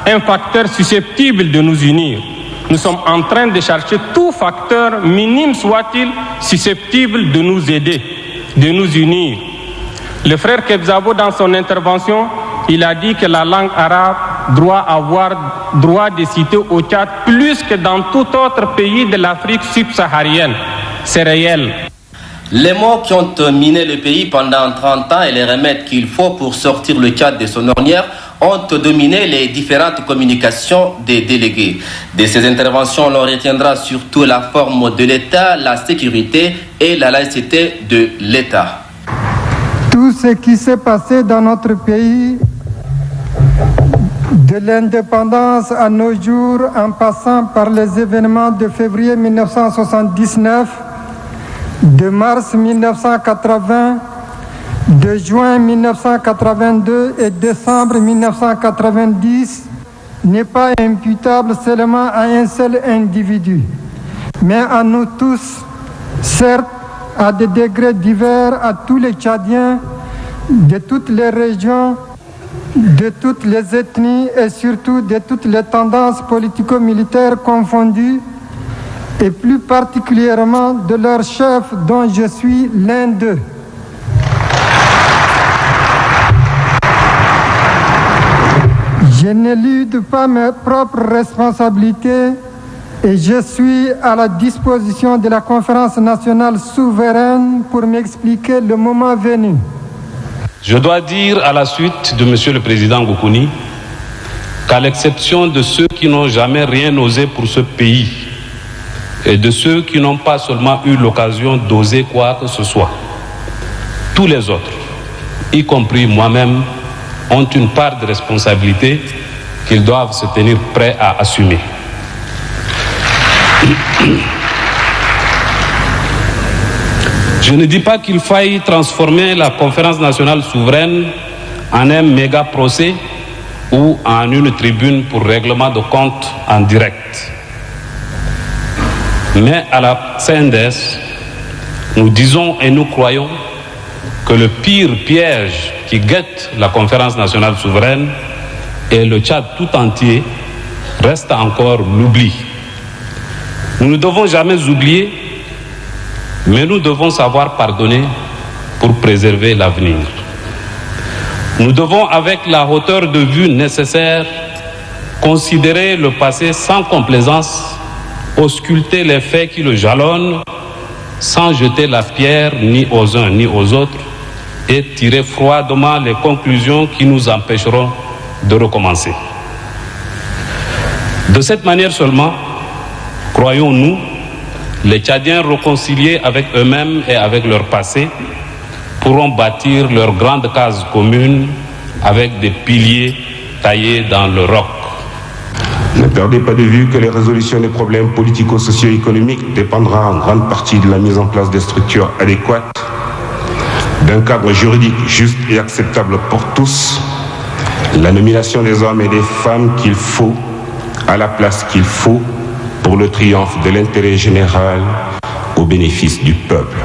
un facteur susceptible de nous unir. Nous sommes en train de chercher tout facteur, minime soit-il, susceptible de nous aider, de nous unir. Le frère Kebzabo, dans son intervention, il a dit que la langue arabe doit avoir droit de citer au Tchad plus que dans tout autre pays de l'Afrique subsaharienne. C'est réel. Les mots qui ont miné le pays pendant 30 ans et les remèdes qu'il faut pour sortir le Tchad de son ornière ont dominé les différentes communications des délégués. De ces interventions, l'on retiendra surtout la forme de l'État, la sécurité et la laïcité de l'État. Tout ce qui s'est passé dans notre pays, de l'indépendance à nos jours, en passant par les événements de février 1979, de mars 1980, de juin 1982 et décembre 1990, n'est pas imputable seulement à un seul individu, mais à nous tous, certes à des degrés divers, à tous les Tchadiens, de toutes les régions, de toutes les ethnies et surtout de toutes les tendances politico-militaires confondues, et plus particulièrement de leur chef dont je suis l'un d'eux. Je n'élude pas mes propres responsabilités et je suis à la disposition de la conférence nationale souveraine pour m'expliquer le moment venu. Je dois dire à la suite de M. le Président Goukouni qu'à l'exception de ceux qui n'ont jamais rien osé pour ce pays et de ceux qui n'ont pas seulement eu l'occasion d'oser quoi que ce soit, tous les autres, y compris moi-même, ont une part de responsabilité qu'ils doivent se tenir prêts à assumer. Je ne dis pas qu'il faille transformer la conférence nationale souveraine en un méga procès ou en une tribune pour règlement de compte en direct. Mais à la CNDS, nous disons et nous croyons que le pire piège qui guette la conférence nationale souveraine et le Tchad tout entier reste encore l'oubli. Nous ne devons jamais oublier, mais nous devons savoir pardonner pour préserver l'avenir. Nous devons, avec la hauteur de vue nécessaire, considérer le passé sans complaisance, ausculter les faits qui le jalonnent, sans jeter la pierre ni aux uns ni aux autres, et tirer froidement les conclusions qui nous empêcheront de recommencer. De cette manière seulement, croyons-nous, les Tchadiens réconciliés avec eux-mêmes et avec leur passé pourront bâtir leur grande case commune avec des piliers taillés dans le roc. Ne perdez pas de vue que les résolutions des problèmes politico-socio-économiques dépendront en grande partie de la mise en place des structures adéquates, d'un cadre juridique juste et acceptable pour tous, la nomination des hommes et des femmes qu'il faut, à la place qu'il faut, pour le triomphe de l'intérêt général au bénéfice du peuple.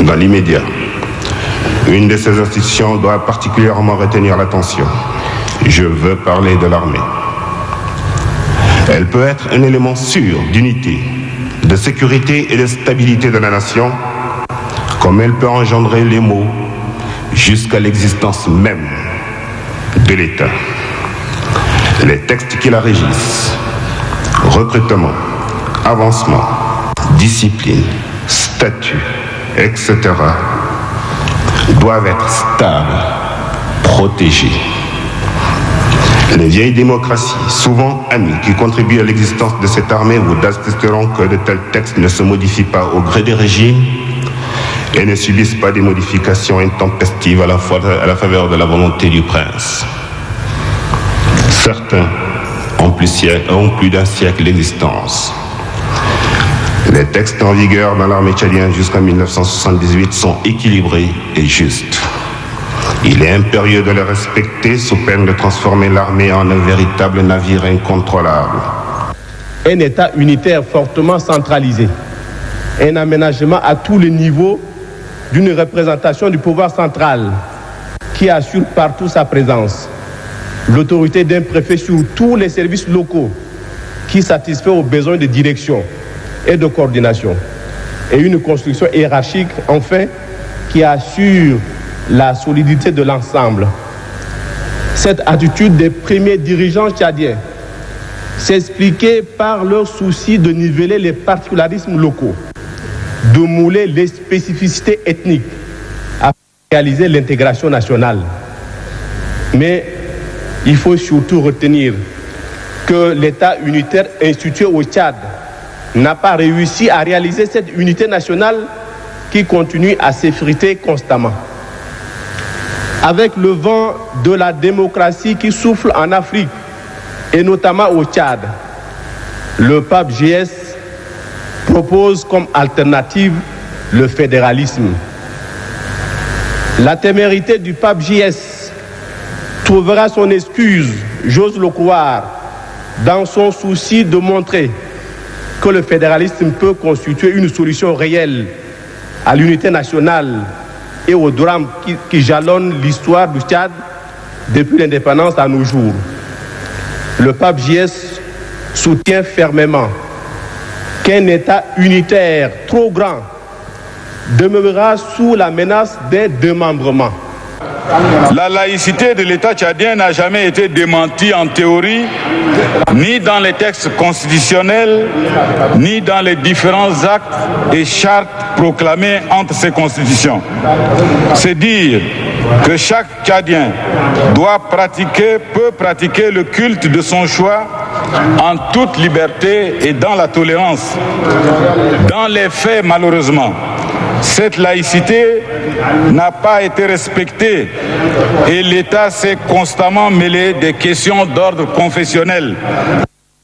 Dans l'immédiat, une de ces institutions doit particulièrement retenir l'attention. Je veux parler de l'armée. Elle peut être un élément sûr d'unité, de sécurité et de stabilité de la nation, comme elle peut engendrer les maux jusqu'à l'existence même de l'État. Les textes qui la régissent, recrutement, avancement, discipline, statut, etc., doivent être stables, protégés. Les vieilles démocraties, souvent amies, qui contribuent à l'existence de cette armée, vous attesteront que de tels textes ne se modifient pas au gré des régimes et ne subissent pas des modifications intempestives à la faveur de la volonté du prince. Certains ont plus d'un siècle d'existence. Les textes en vigueur dans l'armée tchadienne jusqu'en 1978 sont équilibrés et justes. Il est impérieux de les respecter sous peine de transformer l'armée en un véritable navire incontrôlable. Un État unitaire fortement centralisé, un aménagement à tous les niveaux d'une représentation du pouvoir central qui assure partout sa présence, l'autorité d'un préfet sur tous les services locaux qui satisfait aux besoins de direction et de coordination, et une construction hiérarchique, enfin, qui assure la solidité de l'ensemble. Cette attitude des premiers dirigeants tchadiens s'expliquait par leur souci de niveler les particularismes locaux, de mouler les spécificités ethniques, afin de réaliser l'intégration nationale. Mais il faut surtout retenir que l'État unitaire institué au Tchad n'a pas réussi à réaliser cette unité nationale qui continue à s'effriter constamment. Avec le vent de la démocratie qui souffle en Afrique, et notamment au Tchad, le pape GS propose comme alternative le fédéralisme. La témérité du pape JS trouvera son excuse, j'ose le croire, dans son souci de montrer que le fédéralisme peut constituer une solution réelle à l'unité nationale et au drame qui jalonne l'histoire du Tchad depuis l'indépendance à nos jours. Le pape JS soutient fermement qu'un État unitaire trop grand demeurera sous la menace des démembrements. La laïcité de l'État tchadien n'a jamais été démentie en théorie, ni dans les textes constitutionnels, ni dans les différents actes et chartes proclamés entre ces constitutions. C'est dire que chaque Tchadien peut pratiquer le culte de son choix en toute liberté et dans la tolérance. Dans les faits, malheureusement, cette laïcité n'a pas été respectée et l'État s'est constamment mêlé des questions d'ordre confessionnel,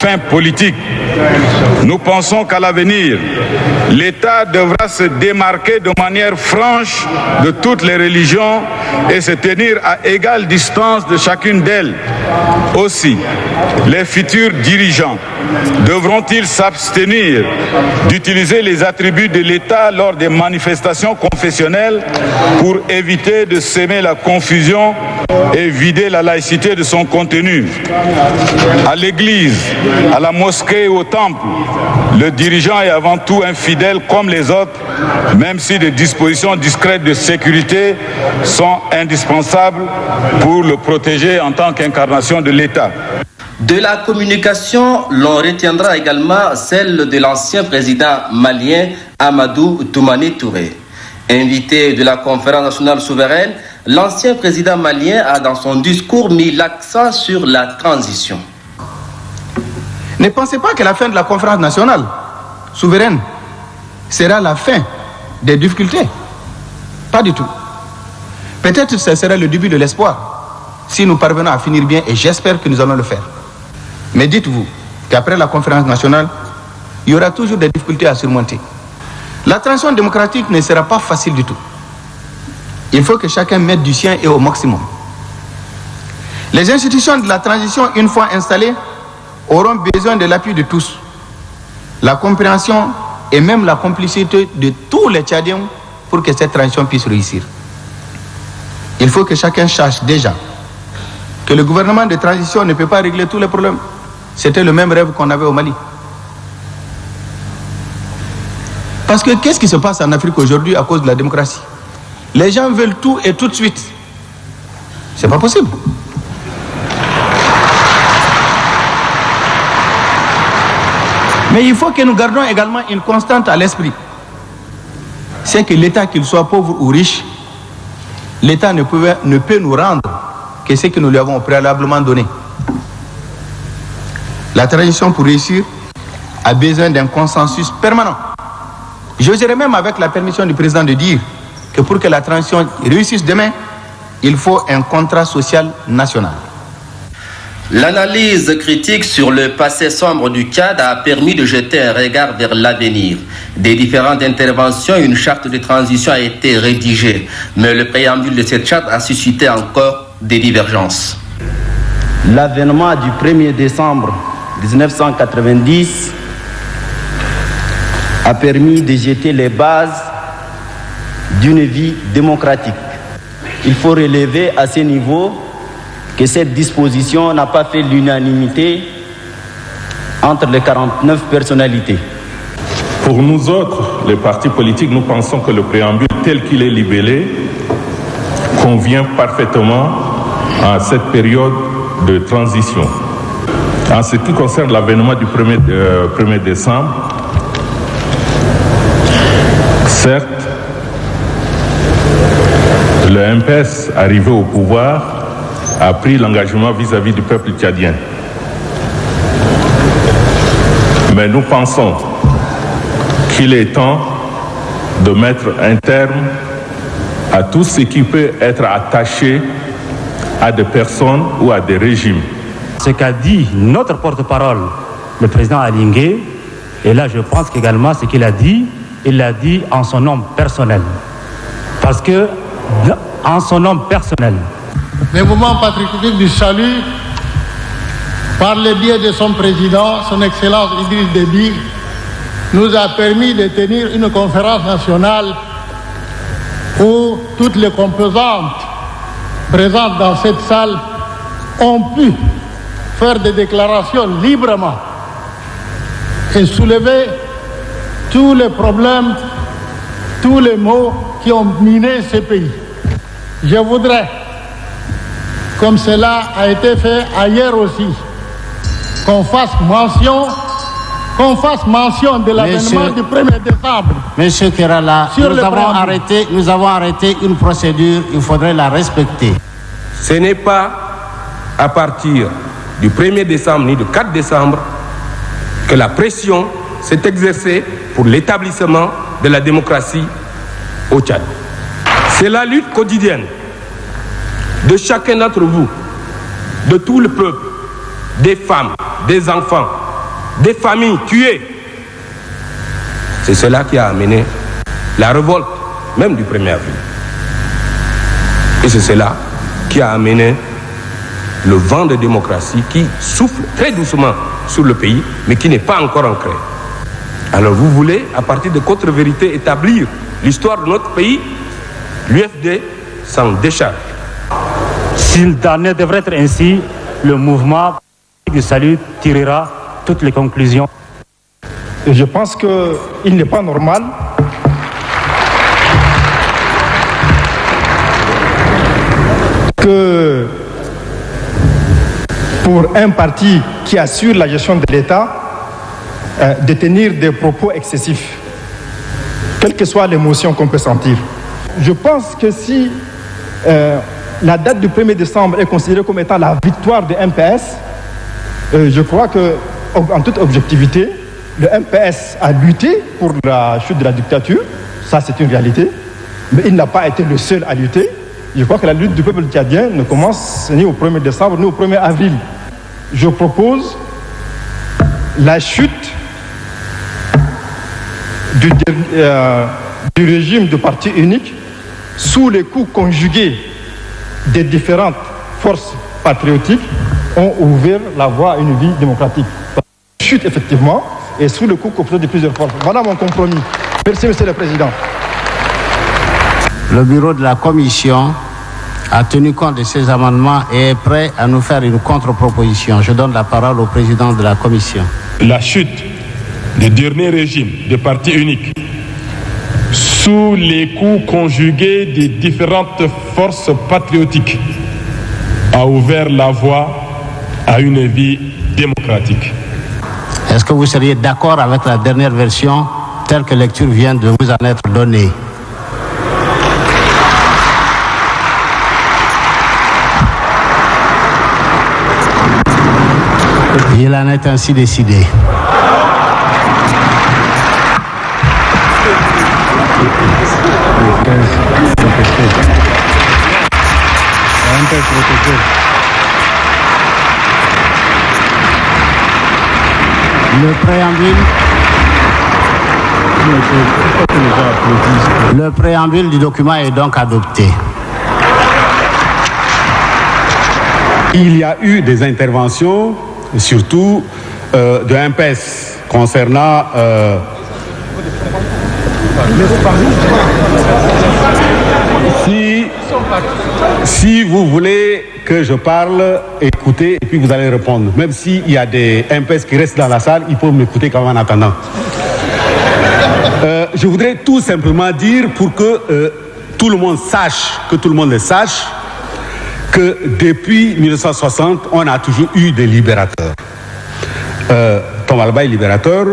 fin politique. Nous pensons qu'à l'avenir, l'État devra se démarquer de manière franche de toutes les religions et se tenir à égale distance de chacune d'elles. Aussi, les futurs dirigeants devront-ils s'abstenir d'utiliser les attributs de l'État lors des manifestations confessionnelles pour éviter de semer la confusion et vider la laïcité de son contenu. À l'église, à la mosquée et au temple, le dirigeant est avant tout un fidèle comme les autres, même si des dispositions discrètes de sécurité sont indispensables pour le protéger en tant qu'incarnation de l'État. De la communication, l'on retiendra également celle de l'ancien président malien Amadou Toumani Touré. Invité de la conférence nationale souveraine, l'ancien président malien a dans son discours mis l'accent sur la transition. Ne pensez pas que la fin de la conférence nationale souveraine sera la fin des difficultés. Pas du tout. Peut-être que ce sera le début de l'espoir, si nous parvenons à finir bien, et j'espère que nous allons le faire. Mais dites-vous qu'après la conférence nationale, il y aura toujours des difficultés à surmonter. La transition démocratique ne sera pas facile du tout. Il faut que chacun mette du sien et au maximum. Les institutions de la transition, une fois installées, auront besoin de l'appui de tous, la compréhension et même la complicité de tous les Tchadiens pour que cette transition puisse réussir. Il faut que chacun sache déjà que le gouvernement de transition ne peut pas régler tous les problèmes. C'était le même rêve qu'on avait au Mali. Parce que qu'est-ce qui se passe en Afrique aujourd'hui à cause de la démocratie? Les gens veulent tout et tout de suite. C'est pas possible. Mais il faut que nous gardions également une constante à l'esprit. C'est que l'État, qu'il soit pauvre ou riche, l'État ne peut nous rendre que ce que nous lui avons préalablement donné. La transition pour réussir a besoin d'un consensus permanent. J'oserais même, avec la permission du président, de dire que pour que la transition réussisse demain, il faut un contrat social national. L'analyse critique sur le passé sombre du Tchad a permis de jeter un regard vers l'avenir. Des différentes interventions, une charte de transition a été rédigée, mais le préambule de cette charte a suscité encore des divergences. L'avènement du 1er décembre 1990 a permis de jeter les bases d'une vie démocratique. Il faut relever à ce niveau que cette disposition n'a pas fait l'unanimité entre les 49 personnalités. Pour nous autres, les partis politiques, nous pensons que le préambule tel qu'il est libellé convient parfaitement à cette période de transition. En ce qui concerne l'avènement du 1er décembre, certes, le MPS, arrivé au pouvoir, a pris l'engagement vis-à-vis du peuple tchadien. Mais nous pensons qu'il est temps de mettre un terme à tout ce qui peut être attaché à des personnes ou à des régimes. Ce qu'a dit notre porte-parole, le président Alingué, et là je pense qu'également ce qu'il a dit, il l'a dit en son nom personnel. Parce que, en son nom personnel, le mouvement patriotique du salut, par le biais de son président, son Excellence Idriss Déby, nous a permis de tenir une conférence nationale où toutes les composantes présentes dans cette salle ont pu faire des déclarations librement et soulever tous les problèmes, tous les maux qui ont miné ce pays. Je voudrais, comme cela a été fait ailleurs aussi, qu'on fasse mention de l'avènement du 1er décembre. Monsieur Kerala, nous avons arrêté une procédure, il faudrait la respecter. Ce n'est pas à partir du 1er décembre ni du 4 décembre que la pression s'est exercée pour l'établissement de la démocratie au Tchad. C'est la lutte quotidienne de chacun d'entre vous, de tout le peuple, des femmes, des enfants, des familles tuées. C'est cela qui a amené la révolte, même du 1er avril. Et c'est cela qui a amené le vent de démocratie qui souffle très doucement sur le pays, mais qui n'est pas encore ancré. Alors vous voulez, à partir de contre-vérités, établir l'histoire de notre pays, l'UFD s'en décharge. s'il en devrait être ainsi, le mouvement du salut tirera toutes les conclusions. Et je pense qu'il n'est pas normal que pour un parti qui assure la gestion de l'État, de tenir des propos excessifs, quelle que soit l'émotion qu'on peut sentir. Je pense que si la date du 1er décembre est considérée comme étant la victoire de MPS, je crois que, en toute objectivité, le MPS a lutté pour la chute de la dictature, ça c'est une réalité, mais il n'a pas été le seul à lutter. Je crois que la lutte du peuple tchadien ne commence ni au 1er décembre ni au 1er avril. Je propose la chute du régime de parti unique sous les coups conjugués des différentes forces patriotiques ont ouvert la voie à une vie démocratique. Chute effectivement et sous le coup de plusieurs forces. Voilà mon compromis. Merci Monsieur le Président. Le bureau de la Commission a tenu compte de ces amendements et est prêt à nous faire une contre-proposition. Je donne la parole au président de la Commission. La chute du dernier régime de parti unique sous les coups conjugués des différentes forces patriotiques a ouvert la voie à une vie démocratique. Est-ce que vous seriez d'accord avec la dernière version telle que lecture vient de vous en être donnée? Il en est ainsi décidé. Le préambule du document est donc adopté. Il y a eu des interventions, surtout de MPS, concernant si vous voulez que je parle, écoutez, et puis vous allez répondre. Même s'il y a des MPS qui restent dans la salle, il faut m'écouter quand même en attendant. Je voudrais tout simplement dire pour que tout le monde sache, que depuis 1960, on a toujours eu des libérateurs. Tomalba est libérateur,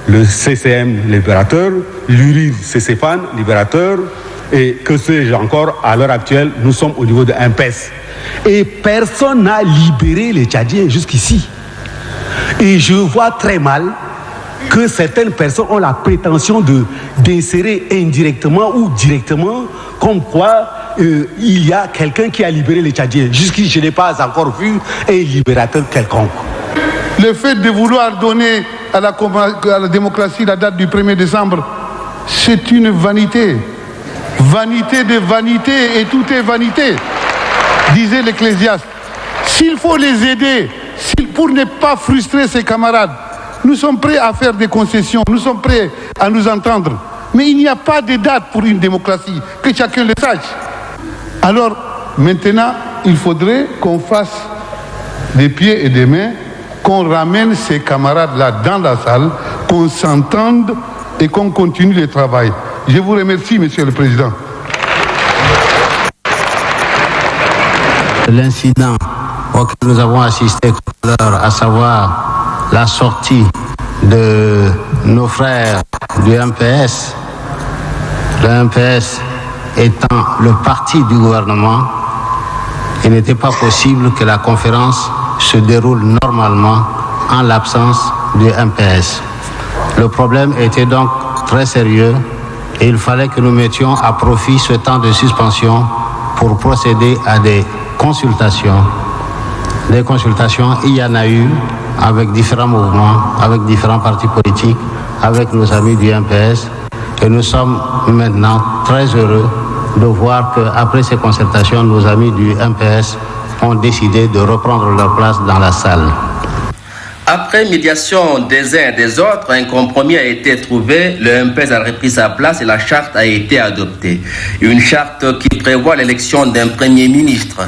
le CCM libérateur, l'URIV CCFAN libérateur, et que sais-je encore, à l'heure actuelle, nous sommes au niveau de MPES. Et personne n'a libéré les Tchadiens jusqu'ici. Et je vois très mal que certaines personnes ont la prétention d'insérer indirectement ou directement comme quoi il y a quelqu'un qui a libéré les Tchadiens. Jusqu'ici, je n'ai pas encore vu un libérateur quelconque. Le fait de vouloir donner à la démocratie la date du 1er décembre, c'est une vanité. Vanité de vanité et tout est vanité, disait l'Ecclésiaste. S'il faut les aider, pour ne pas frustrer ses camarades, nous sommes prêts à faire des concessions, nous sommes prêts à nous entendre. Mais il n'y a pas de date pour une démocratie, que chacun le sache. Alors, maintenant, il faudrait qu'on fasse des pieds et des mains, qu'on ramène ces camarades-là dans la salle, qu'on s'entende et qu'on continue le travail. Je vous remercie, Monsieur le Président. L'incident auquel nous avons assisté tout à l'heure, à savoir la sortie de nos frères du MPS, le MPS étant le parti du gouvernement, il n'était pas possible que la conférence se déroule normalement en l'absence du MPS. Le problème était donc très sérieux et il fallait que nous mettions à profit ce temps de suspension pour procéder à des consultations. Des consultations, il y en a eu avec différents mouvements, avec différents partis politiques, avec nos amis du MPS. Et nous sommes maintenant très heureux de voir qu'après ces concertations, nos amis du MPS ont décidé de reprendre leur place dans la salle. Après médiation des uns et des autres, un compromis a été trouvé, le MPS a repris sa place et la charte a été adoptée. Une charte qui prévoit l'élection d'un premier ministre.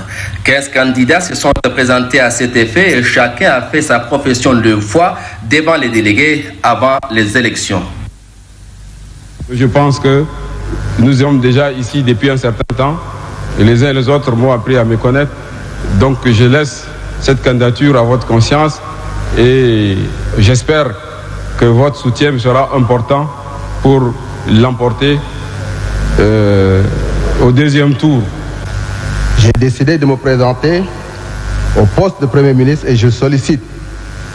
15 candidats se sont présentés à cet effet et chacun a fait sa profession de foi devant les délégués avant les élections. Je pense que nous sommes déjà ici depuis un certain temps et les uns et les autres m'ont appris à me connaître. Donc je laisse cette candidature à votre conscience et j'espère que votre soutien sera important pour l'emporter au deuxième tour. J'ai décidé de me présenter au poste de Premier ministre et je sollicite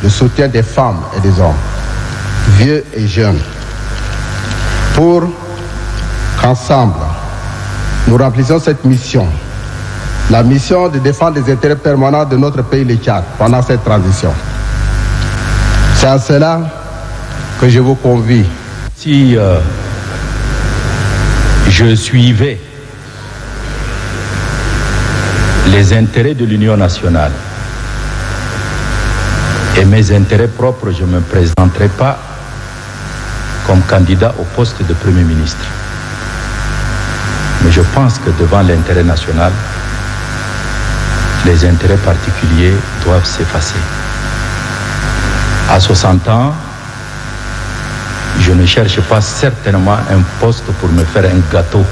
le soutien des femmes et des hommes, vieux et jeunes, pour qu'ensemble, nous remplissions cette mission, la mission de défendre les intérêts permanents de notre pays, le Tchad, pendant cette transition. C'est à cela que je vous convie. Si je suivais les intérêts de l'Union nationale et mes intérêts propres, je ne me présenterai pas comme candidat au poste de Premier ministre. Mais je pense que devant l'intérêt national, les intérêts particuliers doivent s'effacer. À 60 ans, je ne cherche pas certainement un poste pour me faire un gâteau.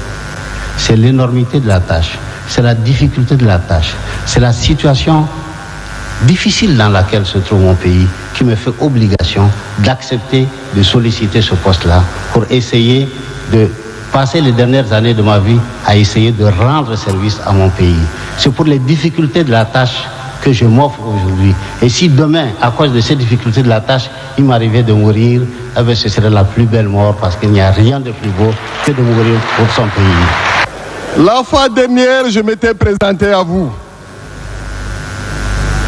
C'est l'énormité de la tâche, c'est la difficulté de la tâche, c'est la situation difficile dans laquelle se trouve mon pays qui me fait obligation d'accepter de solliciter ce poste-là pour essayer de passer les dernières années de ma vie à essayer de rendre service à mon pays. C'est pour les difficultés de la tâche que je m'offre aujourd'hui. Et si demain, à cause de ces difficultés de la tâche, il m'arrivait de mourir, eh bien, ce serait la plus belle mort parce qu'il n'y a rien de plus beau que de mourir pour son pays. La fois dernière, je m'étais présenté à vous.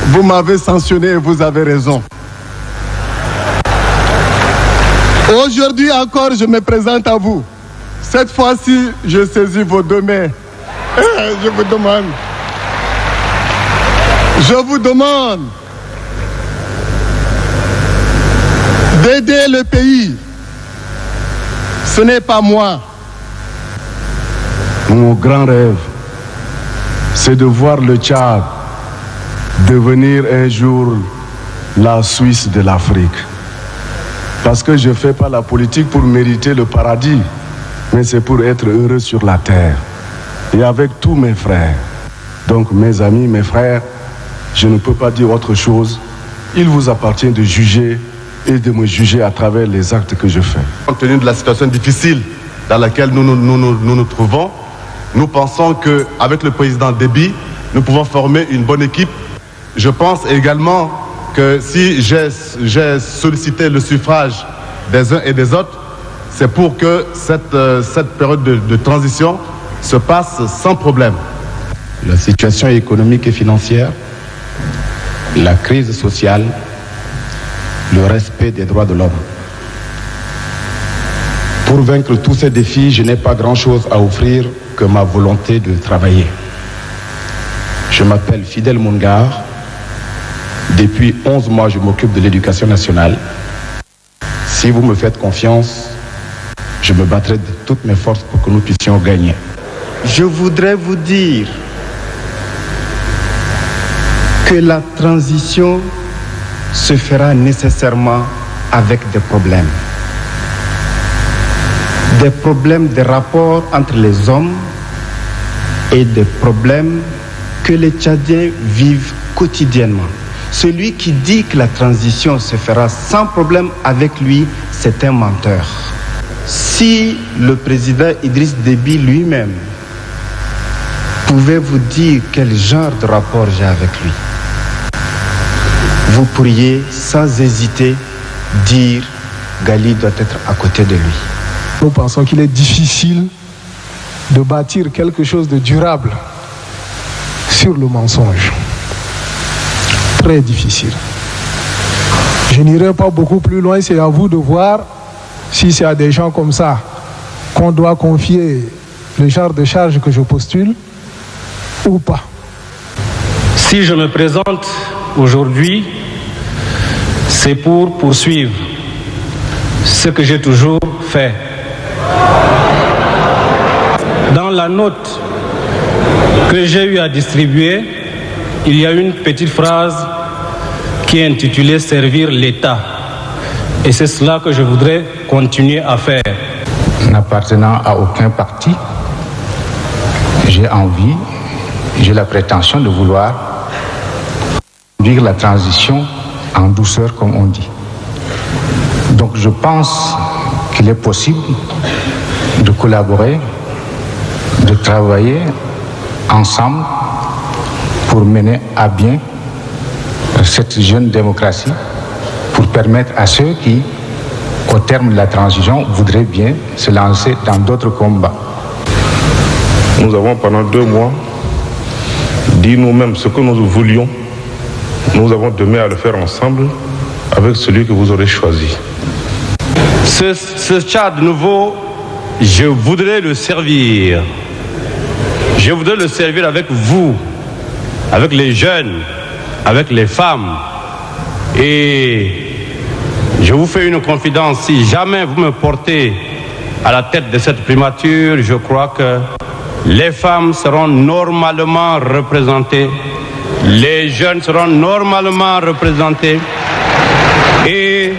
Vous m'avez sanctionné et vous avez raison. Aujourd'hui encore, je me présente à vous. Cette fois-ci, je saisis vos deux mains. Je vous demande d'aider le pays. Ce n'est pas moi. Mon grand rêve, c'est de voir le Tchad devenir un jour la Suisse de l'Afrique. Parce que je ne fais pas la politique pour mériter le paradis, mais c'est pour être heureux sur la terre. Et avec tous mes frères, donc mes amis, mes frères, je ne peux pas dire autre chose il vous appartient de juger et de me juger à travers les actes que je fais. Compte tenu de la situation difficile dans laquelle nous nous trouvons, nous pensons qu'avec le président Déby, nous pouvons former une bonne équipe. Je pense également que si j'ai sollicité le suffrage des uns et des autres, c'est pour que cette période de transition se passe sans problème. La situation économique et financière, la crise sociale, le respect des droits de l'homme. Pour vaincre tous ces défis, je n'ai pas grand-chose à offrir que ma volonté de travailler. Je m'appelle Fidèle Mungar. Depuis 11 mois, je m'occupe de l'éducation nationale. Si vous me faites confiance, je me battrai de toutes mes forces pour que nous puissions gagner. Je voudrais vous dire que la transition se fera nécessairement avec des problèmes. Des problèmes de rapport entre les hommes et des problèmes que les Tchadiens vivent quotidiennement. Celui qui dit que la transition se fera sans problème avec lui, c'est un menteur. Si le président Idriss Déby lui-même pouvait vous dire quel genre de rapport j'ai avec lui, vous pourriez sans hésiter dire Gali doit être à côté de lui. Nous pensons qu'il est difficile de bâtir quelque chose de durable sur le mensonge. Très difficile. Je n'irai pas beaucoup plus loin, c'est à vous de voir si c'est à des gens comme ça qu'on doit confier le genre de charge que je postule ou pas. Si je me présente aujourd'hui, c'est pour poursuivre ce que j'ai toujours fait. Dans la note que j'ai eu à distribuer, il y a une petite phrase qui est intitulée « Servir l'État ». Et c'est cela que je voudrais continuer à faire. N'appartenant à aucun parti, j'ai envie, j'ai la prétention de vouloir conduire la transition en douceur, comme on dit. Donc je pense qu'il est possible de collaborer, de travailler ensemble pour mener à bien cette jeune démocratie, pour permettre à ceux qui, au terme de la transition, voudraient bien se lancer dans d'autres combats. Nous avons pendant 2 mois dit nous-mêmes ce que nous voulions. Nous avons demain à le faire ensemble avec celui que vous aurez choisi. Ce Tchad nouveau, je voudrais le servir. Je voudrais le servir avec vous, avec les jeunes, avec les femmes. Et je vous fais une confidence, si jamais vous me portez à la tête de cette primature, je crois que les femmes seront normalement représentées, les jeunes seront normalement représentés. Et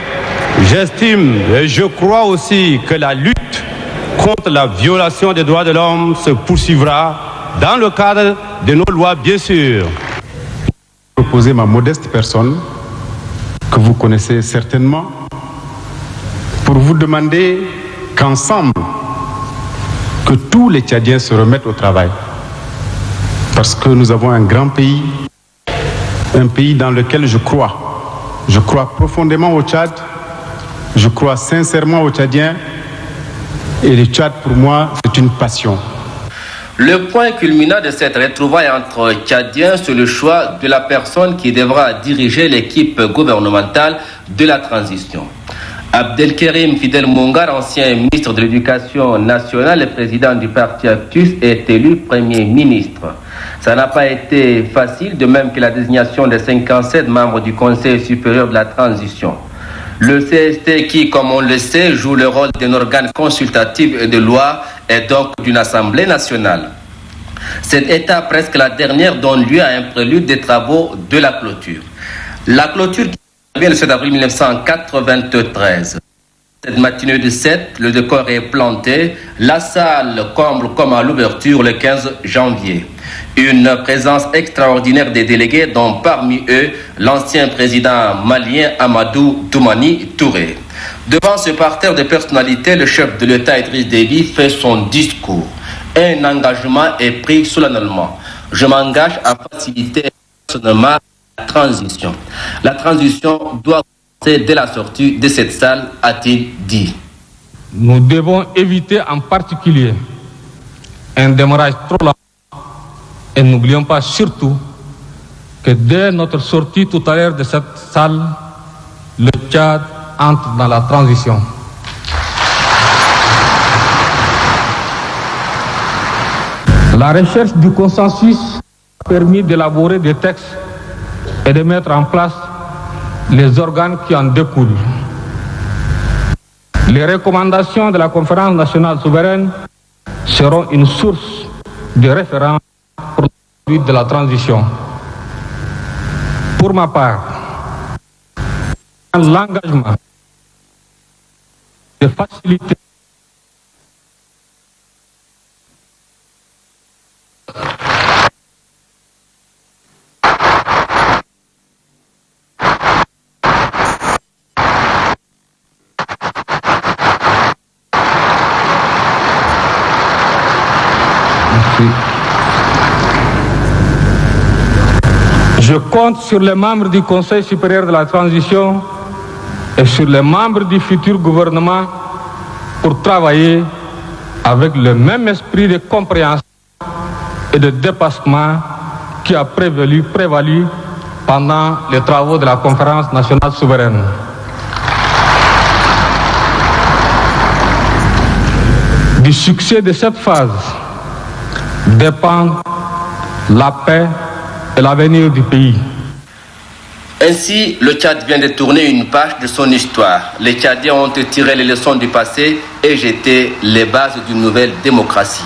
j'estime et je crois aussi que la lutte contre la violation des droits de l'homme se poursuivra dans le cadre de nos lois, bien sûr. Proposer ma modeste personne, que vous connaissez certainement, pour vous demander qu'ensemble, que tous les Tchadiens se remettent au travail. Parce que nous avons un grand pays, un pays dans lequel je crois. Je crois profondément au Tchad, je crois sincèrement aux Tchadiens, et le Tchad pour moi c'est une passion. Le point culminant de cette retrouvaille entre Tchadiens, c'est le choix de la personne qui devra diriger l'équipe gouvernementale de la transition. Abdelkerim Fidèle Mungar, ancien ministre de l'Éducation nationale et président du parti Actus, est élu Premier ministre. Ça n'a pas été facile, de même que la désignation des 57 membres du Conseil supérieur de la transition. Le CST qui, comme on le sait, joue le rôle d'un organe consultatif et de loi et donc d'une Assemblée nationale. Cette étape, presque la dernière, donne lieu à un prélude des travaux de la clôture. La clôture qui vient le 7 avril 1993. Cette matinée de 7, le décor est planté. La salle comble comme à l'ouverture le 15 janvier. Une présence extraordinaire des délégués, dont parmi eux l'ancien président malien Amadou Toumani Touré. Devant ce parterre de personnalités, le chef de l'État Idriss Déby fait son discours. Un engagement est pris solennellement. Je m'engage à faciliter personnellement la transition. La transition doit commencer dès la sortie de cette salle, a-t-il dit. Nous devons éviter en particulier un démarrage trop lent et n'oublions pas surtout que dès notre sortie tout à l'heure de cette salle, le Tchad entre dans la transition. La recherche du consensus a permis d'élaborer des textes et de mettre en place les organes qui en découlent. Les recommandations de la Conférence nationale souveraine seront une source de référence pour la suite de la transition. Pour ma part, l'engagement de faciliter Je compte sur les membres du Conseil supérieur de la transition et sur les membres du futur gouvernement pour travailler avec le même esprit de compréhension et de dépassement qui a prévalu pendant les travaux de la Conférence nationale souveraine. Du succès de cette phase dépend la paix et l'avenir du pays. Ainsi, le Tchad vient de tourner une page de son histoire. Les Tchadiens ont tiré les leçons du passé et jeté les bases d'une nouvelle démocratie.